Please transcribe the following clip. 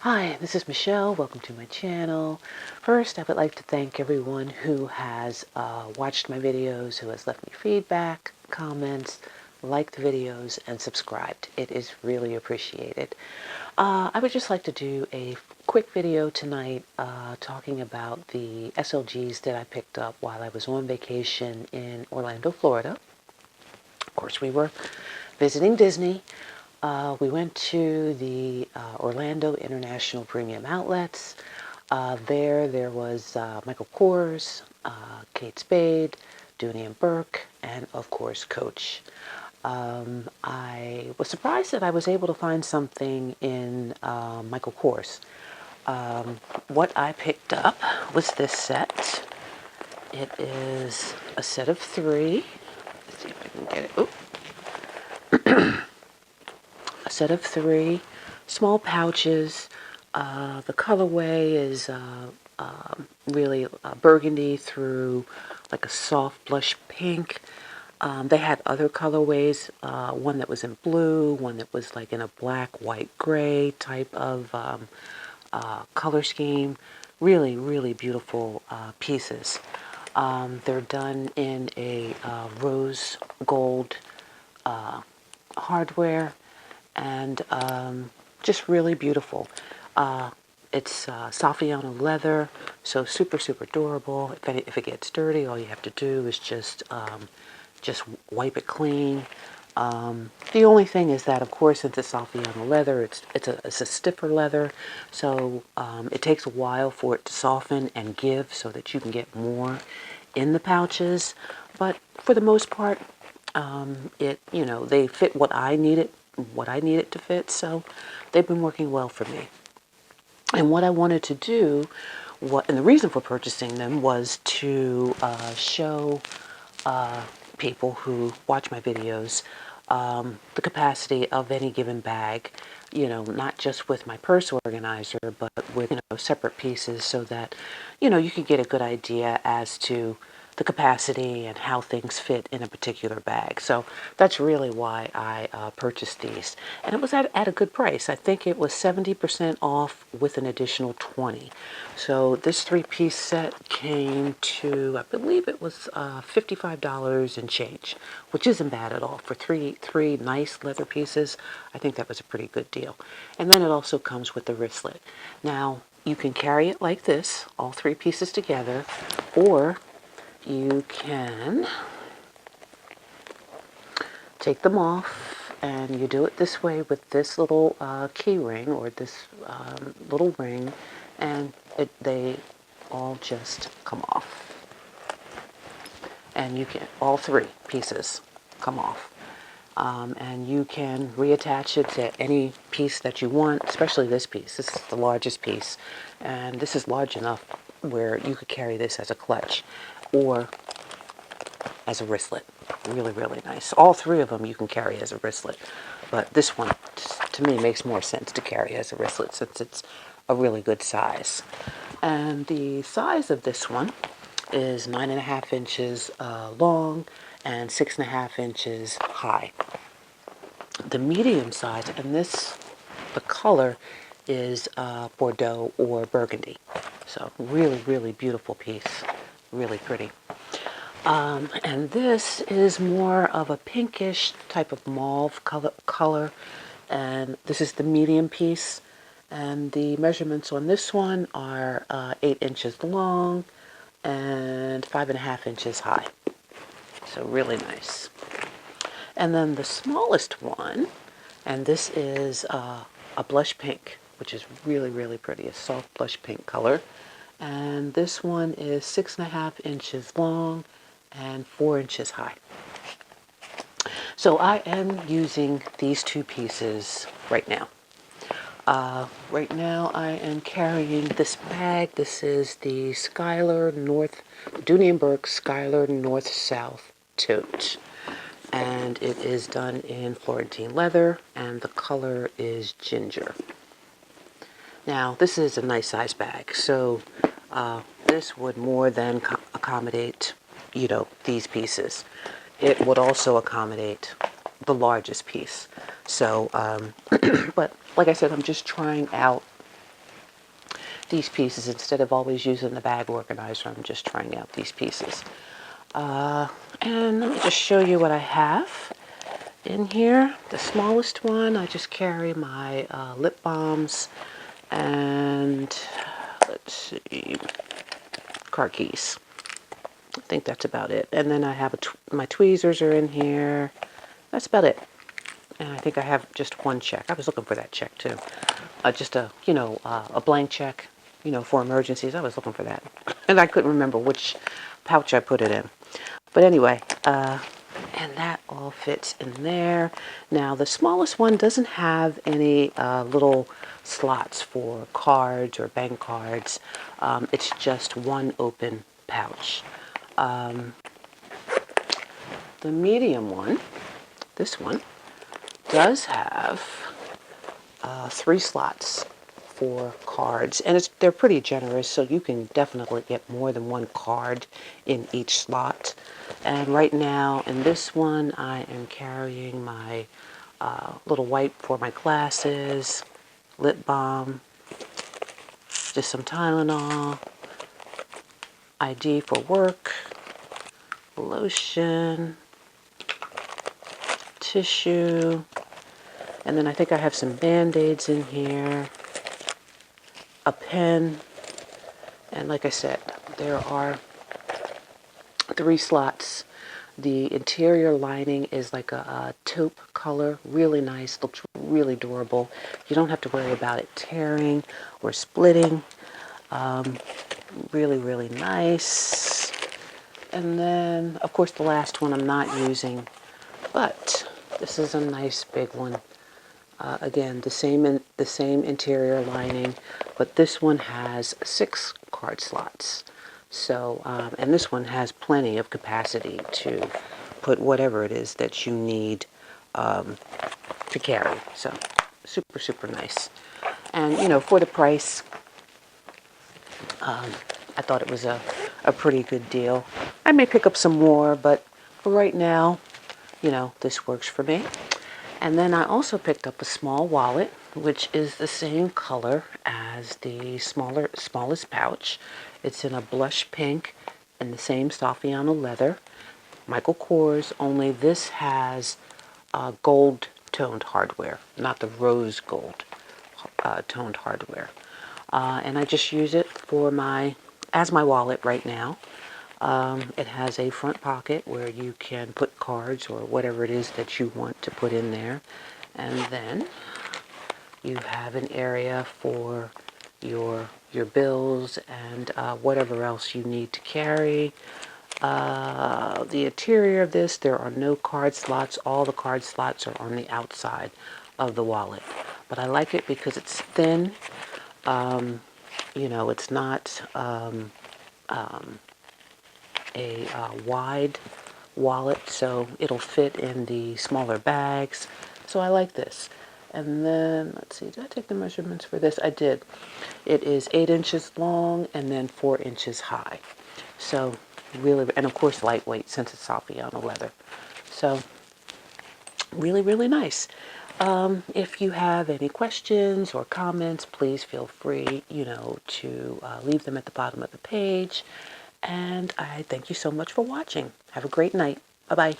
Hi, this is Michelle. Welcome to my channel. First, I would like to thank everyone who has watched my videos, who has left me feedback, comments, liked the videos, and subscribed. It is really appreciated. I would just like to do a quick video tonight talking about the SLGs that I picked up while I was on vacation in Orlando, Florida. Of course, we were visiting Disney. We went to the Orlando International Premium Outlets. There was Michael Kors, Kate Spade, Dooney and Burke, and of course Coach. I was surprised that I was able to find something in Michael Kors. What I picked up was this set. It is a set of 3. Let's see if I can get it. Oop. A set of 3 small pouches. The colorway is really burgundy through like a soft blush pink. They had other colorways, one that was in blue, one that was like in a black, white, gray type of color scheme. Really, really beautiful pieces. They're done in a rose gold hardware, and just really beautiful. It's Saffiano leather, so super, super durable. If it gets dirty, all you have to do is just wipe it clean. The only thing is that, of course, since it's Saffiano leather, it's a stiffer leather, so it takes a while for it to soften and give so that you can get more in the pouches. But for the most part, they fit what I needed to fit, so they've been working well for me. And what I wanted to do, and the reason for purchasing them, was to show people who watch my videos the capacity of any given bag, not just with my purse organizer, but with, separate pieces, so that, you can get a good idea as to the capacity and how things fit in a particular bag. So that's really why I purchased these. And it was at a good price. I think it was 70% off with an additional 20. So this 3-piece set came to, I believe it was $55 and change, which isn't bad at all. For three nice leather pieces, I think that was a pretty good deal. And then it also comes with the wristlet. Now, you can carry it like this, all 3 pieces together, or you can take them off, and you do it this way with this little key ring, or this little ring, and they all just come off. And you can, all 3 pieces come off. And you can reattach it to any piece that you want, especially this piece. This is the largest piece, and this is large enough where you could carry this as a clutch or as a wristlet. Really, really nice. All 3 of them you can carry as a wristlet, but this one, to me, makes more sense to carry as a wristlet since it's a really good size. And the size of this one is 9.5 inches long and 6.5 inches high. The medium size, and the color is Bordeaux or Burgundy. So really, really beautiful piece. Really pretty. And this is more of a pinkish type of mauve color. And this is the medium piece. And the measurements on this one are 8 inches long and 5.5 inches high. So really nice. And then the smallest one, and this is a blush pink, which is really, really pretty, a soft blush pink color. And this one is 6.5 inches long and 4 inches high. So I am using these 2 pieces right now. Right now I am carrying this bag. This is the Dooney & Burke Skylar North-South Tote. And it is done in Florentine leather, and the color is ginger. Now, this is a nice size bag, so this would more than accommodate, these pieces. It would also accommodate the largest piece. So, but like I said, I'm just trying out these pieces instead of always using the bag organizer. I'm just trying out these pieces. And let me just show you what I have in here. The smallest one, I just carry my lip balms and, let's see, car keys. I think that's about it. And then I have my tweezers are in here. That's about it. And I think I have just one check. I was looking for that check too. Just a, a blank check, for emergencies. I was looking for that. And I couldn't remember which pouch I put it in. But anyway, and that all fits in there. Now, the smallest one doesn't have any little slots for cards or bank cards. It's just one open pouch. The medium one, this one, does have 3 slots for cards, and they're pretty generous, so you can definitely get more than one card in each slot. And right now in this one I am carrying my little wipe for my glasses, lip balm, just some Tylenol, ID for work, lotion, tissue, and then I think I have some Band-Aids in here, a pen, and like I said, there are 3 slots. The interior lining is like a taupe color, really nice, looks really durable. You don't have to worry about it tearing or splitting. Really, really nice. And then, of course, the last one I'm not using, but this is a nice big one. Again, the same interior lining, but this one has 6 card slots. So, and this one has plenty of capacity to put whatever it is that you need to carry. So, super, super nice. And, for the price, I thought it was a pretty good deal. I may pick up some more, but for right now, this works for me. And then I also picked up a small wallet, which is the same color as the smallest pouch. It's in a blush pink and the same Saffiano leather. Michael Kors, only this has gold toned hardware, not the rose gold toned hardware. And I just use it for as my wallet right now. It has a front pocket where you can put cards or whatever it is that you want to put in there. And then you have an area for your bills and whatever else you need to carry. The interior of this, there are no card slots. All the card slots are on the outside of the wallet. But I like it because it's thin. It's not a wide wallet, so it'll fit in the smaller bags. So I like this. And then, let's see, did I take the measurements for this? I did. It is 8 inches long and then 4 inches high. So really, and of course lightweight since it's Saffiano leather. So really, really nice. If you have any questions or comments, please feel free, to leave them at the bottom of the page. And I thank you so much for watching. Have a great night. Bye-bye.